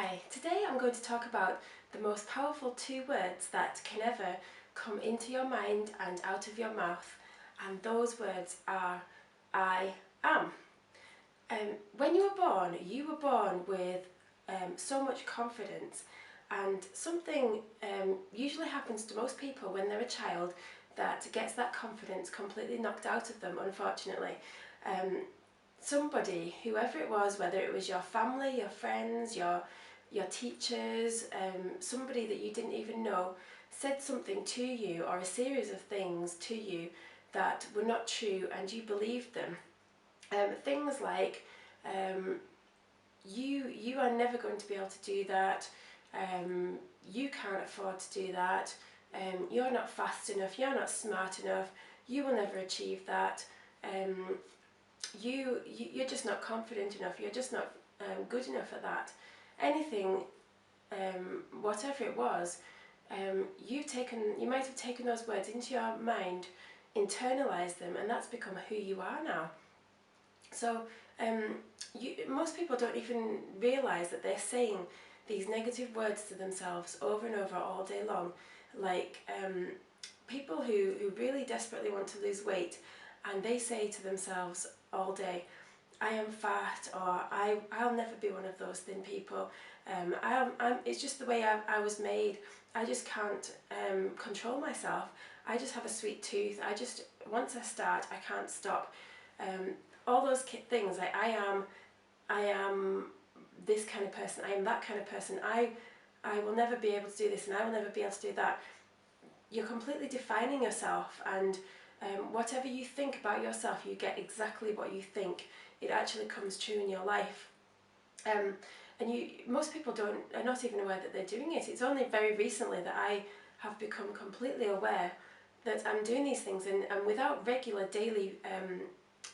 Hi, today I'm going to talk about the most powerful two words that can ever come into your mind and out of your mouth, and those words are I am. When you were born with so much confidence, and something usually happens to most people when they're a child that gets that confidence completely knocked out of them, unfortunately. Um, Somebody, whoever it was, whether it was your family, your friends, your teachers, somebody that you didn't even know, said something to you, or a series of things to you that were not true, and you believed them. Things like you are never going to be able to do that. You can't afford to do that. You're not fast enough. You're not smart enough. You will never achieve that. You're just not confident enough. You're just not good enough at that. Anything, whatever it was, you might have taken those words into your mind, internalized them, and that's become who you are now. So most people don't even realize that they're saying these negative words to themselves over and over all day long. Like people who really desperately want to lose weight, and they say to themselves all day, I am fat, or I'll never be one of those thin people. It's just the way I was made. I just can't control myself. I just have a sweet tooth. Once I start, I can't stop. All those things, like I am this kind of person, I am that kind of person, I will never be able to do this, and I will never be able to do that. You're completely defining yourself, and whatever you think about yourself, you get exactly what you think. It actually comes true in your life. And most people are not even aware that they're doing it. It's only very recently that I have become completely aware that I'm doing these things, and without regular daily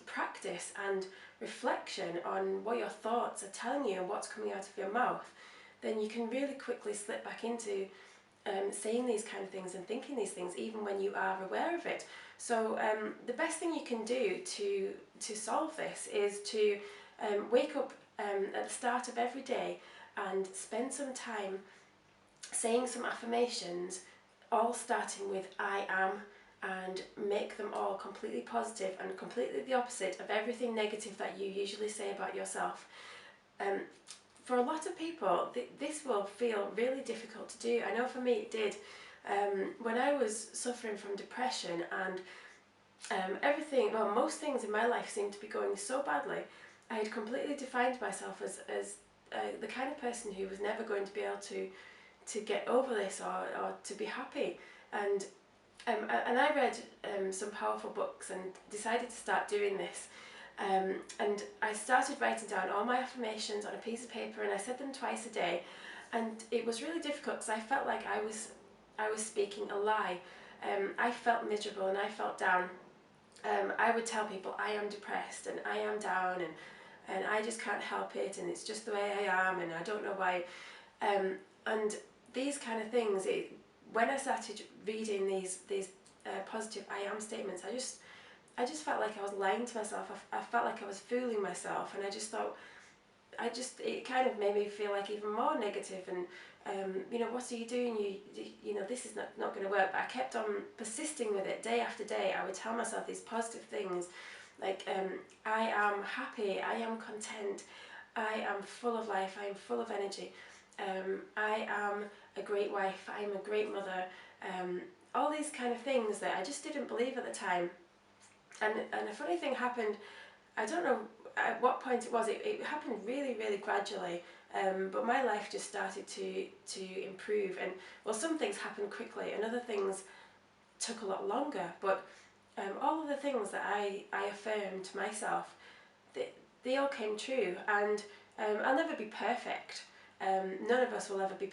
practice and reflection on what your thoughts are telling you and what's coming out of your mouth, then you can really quickly slip back into saying these kind of things and thinking these things even when you are aware of it. So the best thing you can do to solve this is to wake up at the start of every day and spend some time saying some affirmations, all starting with I am, and make them all completely positive and completely the opposite of everything negative that you usually say about yourself. For a lot of people, this will feel really difficult to do. I know for me it did. When I was suffering from depression, and most things in my life seemed to be going so badly, I had completely defined myself as the kind of person who was never going to be able to get over this, or to be happy. And I read some powerful books and decided to start doing this. And I started writing down all my affirmations on a piece of paper, and I said them twice a day. And it was really difficult because I felt like I was speaking a lie. I felt miserable and I felt down. I would tell people I am depressed and I am down, and I just can't help it, and it's just the way I am, and I don't know why. And these kind of things, when I started reading these positive I am statements, I just felt like I was lying to myself. I felt like I was fooling myself, and I just thought, it kind of made me feel like even more negative, and what are you doing? This is not going to work. But I kept on persisting with it day after day. I would tell myself these positive things, like I am happy, I am content, I am full of life, I am full of energy, I am a great wife, I am a great mother. All these kind of things that I just didn't believe at the time. And a funny thing happened. I don't know at what point it was. It happened really, really gradually. But my life just started to improve. And well, some things happened quickly, and other things took a lot longer. But all of the things that I affirmed to myself, they all came true. And I'll never be perfect. None of us will ever be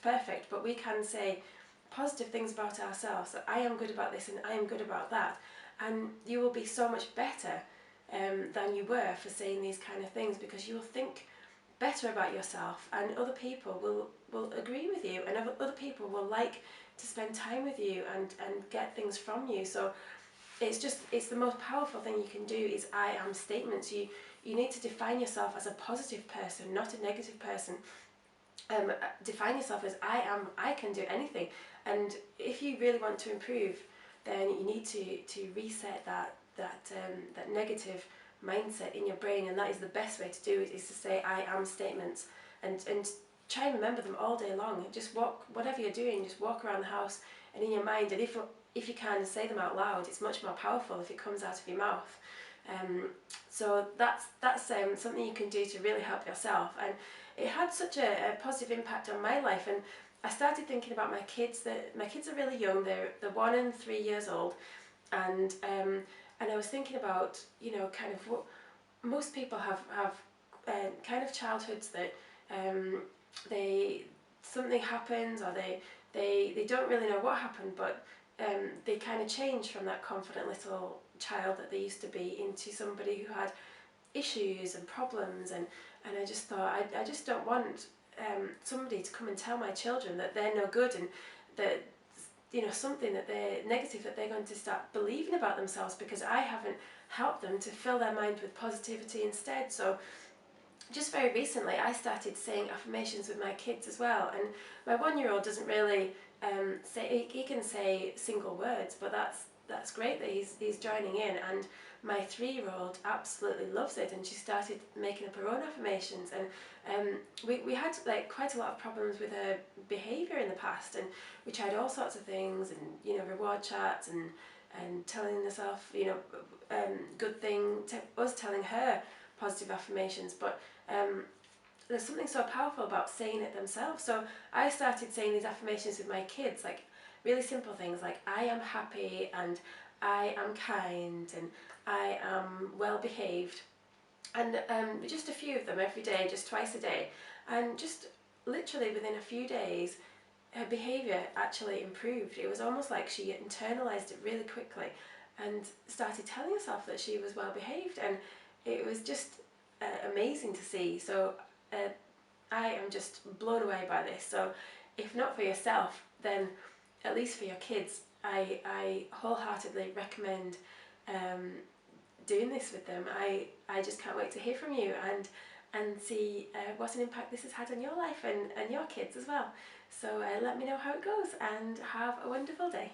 perfect. But we can say positive things about ourselves. That I am good about this, and I am good about that. And you will be so much better than you were for saying these kind of things, because you will think better about yourself, and other people will agree with you, and other people will like to spend time with you and get things from you. So it's the most powerful thing you can do is I am statements. You need to define yourself as a positive person, not a negative person. define yourself as I can do anything. And if you really want to improve, then you need to reset that negative mindset in your brain, and that is the best way to do it, is to say I am statements, and try and remember them all day long. Just walk, whatever you're doing, just walk around the house and in your mind, and if you can say them out loud, it's much more powerful if it comes out of your mouth. So that's something you can do to really help yourself, and it had such a positive impact on my life. And I started thinking about my kids. That my kids are really young. They're 1 and 3 years old, and I was thinking about, kind of what most people have kind of childhoods that they something happens, or they don't really know what happened, but they kind of change from that confident little child that they used to be into somebody who had issues and problems, and I just thought I just don't want somebody to come and tell my children that they're no good, and that something that they're negative, that they're going to start believing about themselves because I haven't helped them to fill their mind with positivity instead. So just very recently I started saying affirmations with my kids as well, and my 1-year-old doesn't really say, he can say single words, but that's great that he's joining in. And my 3-year-old absolutely loves it, and she started making up her own affirmations. And we had like quite a lot of problems with her behaviour in the past, and we tried all sorts of things, and reward charts, and telling herself good thing, us telling her positive affirmations. But there's something so powerful about saying it themselves. So I started saying these affirmations with my kids, like really simple things like I am happy, and I am kind, and I am well behaved, and just a few of them every day, just twice a day. And just literally within a few days, her behaviour actually improved. It was almost like she internalized it really quickly and started telling herself that she was well behaved, and it was just amazing to see. So I am just blown away by this. So if not for yourself, then at least for your kids, I wholeheartedly recommend doing this with them. I just can't wait to hear from you and see what an impact this has had on your life and your kids as well. So let me know how it goes, and have a wonderful day.